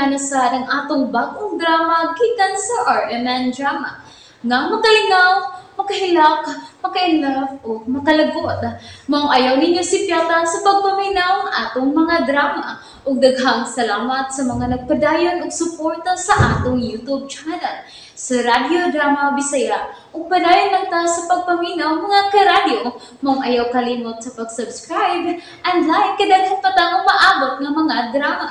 ana sa ang atong bagong drama gikan sa RMN Drama. Nga makalingaw, makahilak, maka-inlove, o makalagot. Maong ayaw ninyo si Piata sa pagpaminaw ang atong mga drama. Ug daghang salamat sa mga nagpadayon ug suporta sa atong YouTube channel sa Radio Drama Bisaya. Ug padayon lang ta sa pagpaminaw mga karadyo. Maong ayaw kalimot sa pag-subscribe and like kadaghan pa tang maabot nga mga drama.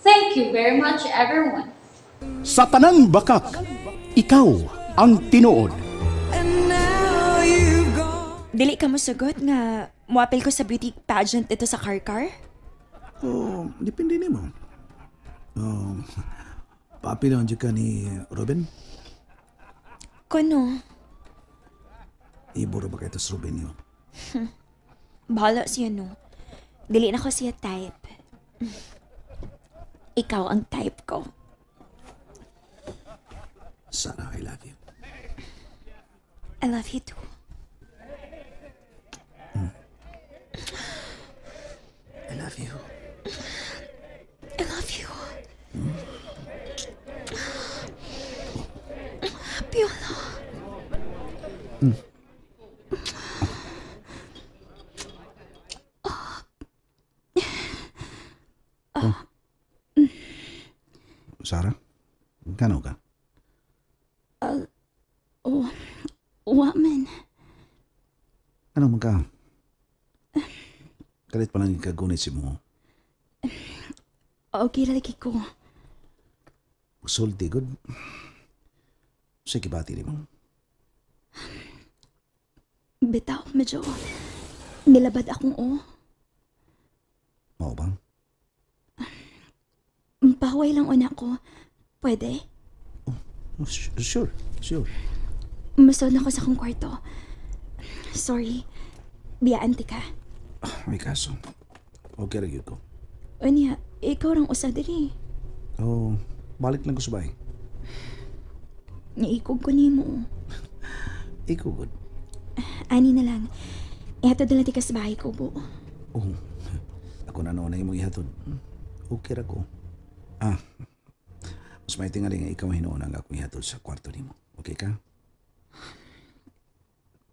Thank you very much, everyone. Sa tanang bakak, ikaw ang tinuod. Dili ka mo sugot nga muapil ko sa beauty pageant ito sa Karkar? Oh, depende nimo. Papilawan dyan ka ni Ruben? Kono? Iburo ba kayo sa Ruben yun? Bahala siya no. Dili na ko siya type. Ikaw ang type ko. Sana, I love you. I love you too. I love you. I love you. Piolo. Sarah, kano ka? What man? Ano man ka? Kalit pa lang ikagunit si mo. Okay lagi ko. Sulti, good. Sige, bati ni mo. Bitaw, medyo nilabad akong Oo bang? Pahuway lang una ko. Pwede? Oh, sure. Masod na ko sa akong kwarto. Sorry. Biyaan ti ka. May kaso. Okay rin ko. Anya, ikaw rang usa diri. Oh, balik lang ko sa bahay. Niikog ko nimo. Ikaw, good. Ani na lang. Ihatod na lang ti ka sa bahay ko, bu. Oh, ako na noon na yung ihatod. Okay ra ko. Mas may tingali nga ikaw hinuon ang akong ihatod sa kwarto nimo. Okay ka?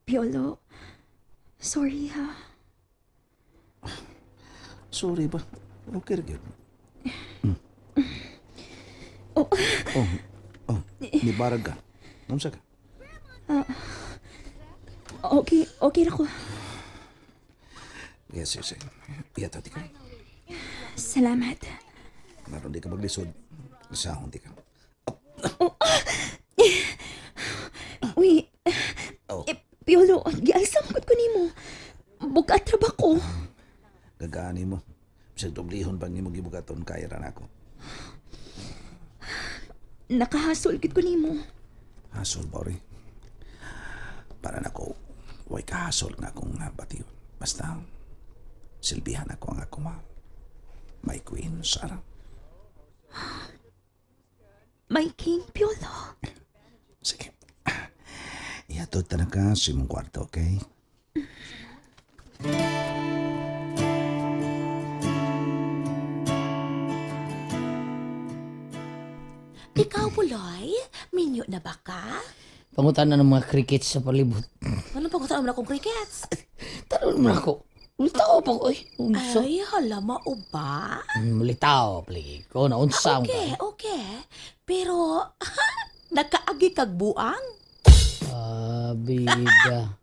Piolo, sorry ha. Sorry ba? Okay ra gyud. Oh, Nibarag ka. Namsa ka? okay ra ko. Yes. Ihatod ka. Salamat. Naroon di ka maglisod. Isahon di ka. Uy, Oh. Piolo, gialsamkot ko nimo. Bugat ra ba ko? Gagaani mo. Bisag doblihon pag nimo gibugaton kaya ra nako. Nakahasol gid ko nimo. Hasol bori. Para nako way kahasol nga akong batiyon. Basta silbihan ako ang ako my queen, Sarah. My king, Piolo. Sige. Ihatod ta na ka sa imong kwarto, okay? Ikaw, Buloy? Minyo na ba ka? Pangutan na ng mga crickets sa palibot. Anong pagkasama na akong crickets? Tanong naman ako. Ulitaw pa ko eh. Unsa? Ay, hala, mauba? Ulitaw, pligi ko. Naunsa ang Okay. Pero, nakaagi kag buang? bida.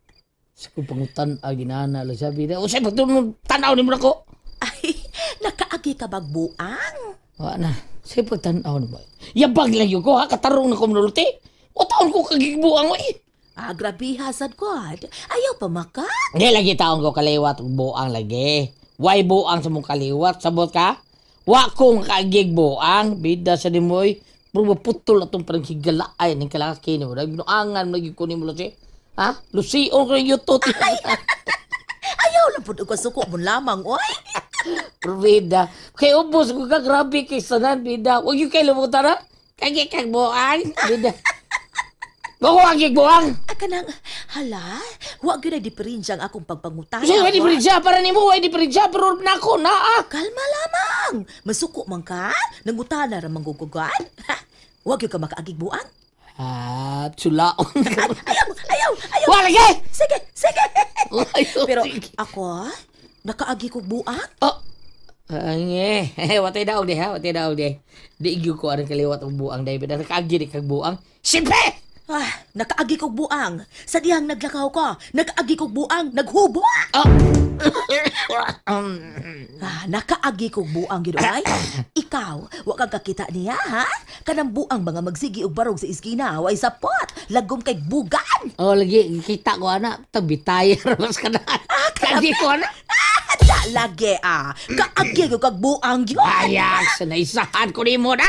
Sa pangutan, ginana lang sabi na. O sa'yo, pagtunong tanaw ni mo na ko. Ay, nakaagi ka bagbuang? Wala na. Sa'yo, pagtanaw na ba? Yabag lang yun ko, ha? Katarong na ko manulti. O taon ko kagigbuang mo eh. Grabe hasad God. Ayaw pa maka? Hindi lagi taon ko kaliwat buang lagi. Why buang sa mong kaliwat? Sabot ka? Wa kong kagig buang. Bida sa di mo eh. Pero maputol atong parang higalaay ng kalaki ni mo. Nagbinuangan mo lagi ko ni mo lasi. Ha? Lusion ko ng yutot. Ayaw lang po ko suko mo lamang, oy. Pero bida. Kaya ubos ko ka grabe kay sanan bida. Huwag yung kayo lumutan ha? Kagig kag buang. Bida. Wa ko agig buang. Kanang, hala, huwag yun ay diferensya ang akong pagpangutaya. Kasi wa diferensya para nimo wa diferensya pero nako naa. Kalma lamang. Masuko man ka? Nangutana ra manggugugan? Huwag yun ka makaagig buang. Tsulaon. Ayaw. Wa lagi. Sige. Ayaw, Pero sige. ako, nakaagi ko buang. Ange, watay daw di ha, watay daw di. Di igyo ko ang kaliwat ang buang dahil na nakaagi di kag buang. Simpe! Nakaagi ko buang. Sa dihang naglakaw ko, nakaagi ko buang, naghubo. Nakaagi ko buang gid ay. Ikaw, wa kang kakita niya ha? Kanang buang mga magsigi og barog sa iskina, way sapot, lagom kay bugan. Lagi kita ko ana, tabitay mas kana. Kagi ko ana. Lagi kaagi ko kag buang yun. Ayak, sanaisahan ko nimo na.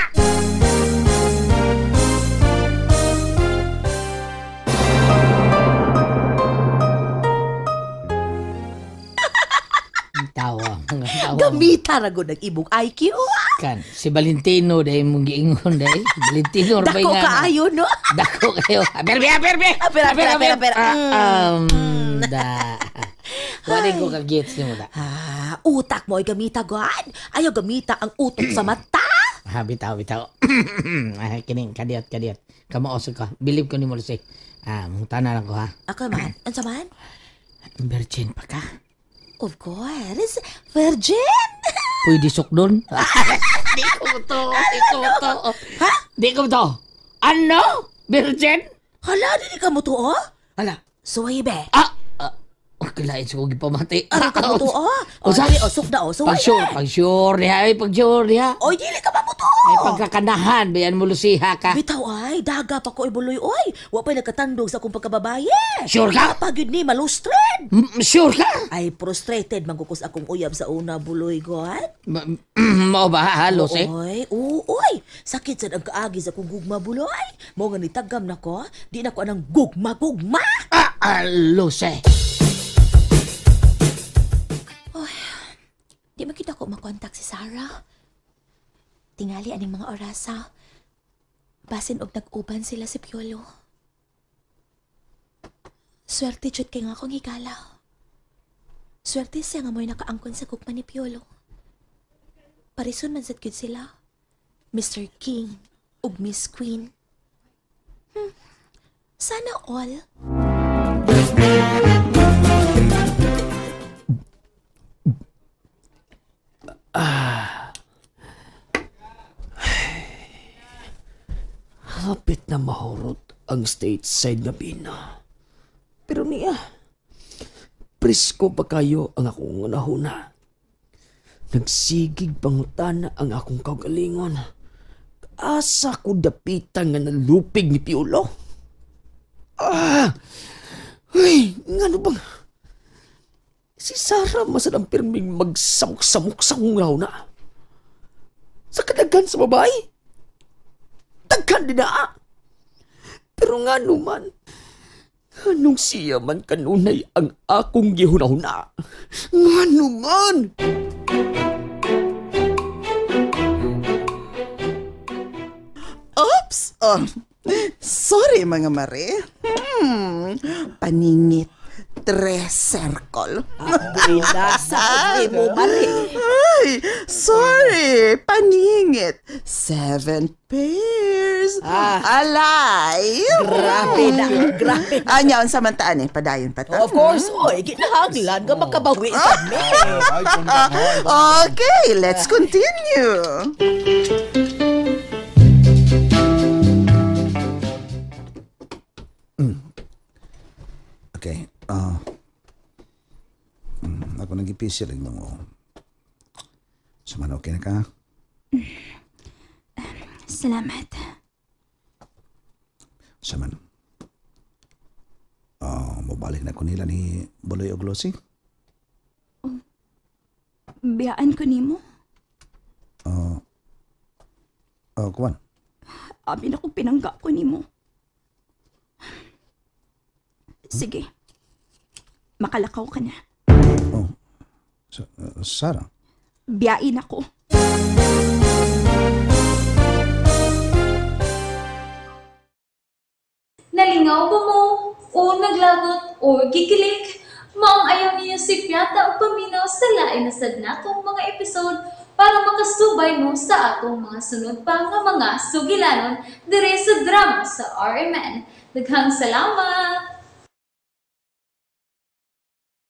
Tawa. Gamita ra gud nag-ibog IQ. Kan, si Valentino dahil mong giingon dahil. Valentino, Dako kaayo no. Dako kayo. Perbe. Da. Waring ko kagits ni mo da. Utak mo ay gamita gud. Ayaw gamita ang utok sa mata. Bitaw. Kining, kadiyot. Kamaosog ka. Believe ko ni mo lusik. Mungtana lang ko ha. Ako man, ansa man? Virgin pa ka. Of course, virgin. Pwede sukdon. Di ko to. Ha? Di ko to. Ano? Virgin? Hala, di ka mo to, oh? Hala, suway be. Kilain sa kong ipamati. Ara ka mo to, oh? Usa? Sukda, suway. Pag-sure diha. Oy, dili ka ba mo to? Ay pagkakanahan, bayan mo lusiha ka. Bitaw ay, daga pa ko ibuloy, oy. Wa pa'y nagkatandog sa akong pagkababaye. Sure ka? Kapag yun ni, malustred. Sure ka? Ay, frustrated, mangkukus akong uyab sa una buloy, God. Mao ba halos eh? Uy, sakit sa nagkaagi sa akong gugma buloy. Mo nga nitagam na ko, di na ko anang gugma. Halos eh. Di makita ko makontak si Sarah. Tingali aning mga orasa. Basin og nag-uban sila si Piolo. Swerte jud kay nga akong higala. Swerte siya nga mo'y nakaangkon sa gugma ni Piolo. Parison man sad gyud sila. Mr. King ug Miss Queen. Sana all. Hapit na mahurot ang stateside na bina. Pero niya, presko pa kayo ang akong unahuna. Nagsigig pangutana ang akong kaugalingon. Asa ko dapitan nga nalupig ni Piolo? Ay, nga no bang? Si Sarah masadang pirming magsamok-samok sa kong raw na. Sa kadagan sa babae. Daghan din na. Pero nga naman, anong siya man kanunay ang akong gihunahuna? Nga naman! Oops! Sorry mga mare. Paningit. Circle. Nasa mo mari. Ay, sorry. Paningit. 7 pairs. Alive. Grabe na. Anya, ang samantaan padayon pa ta. Of course, oy, kinahanglan nga makabawi kami. Okay, let's continue. Okay. Ako nag-ipisir rin mo. Suman, okay na ka? Salamat. Suman. Mabalik na ko nila ni Buloy o Glossy? Biyaan ko nimo. Kuwan. Abi na kong pinangga ko nimo. Sige. Makalakaw ka na. Sarah? Biyain ako. Nalingaw Makalingaw ba mo? O naglagot? O gikilik? Maong ayaw niyo si Piata o paminaw sa lain na sad natong mga episode para makasubay mo sa atong mga sunod pa nga mga sugilanon dire sa drama sa RMN. Daghang salamat!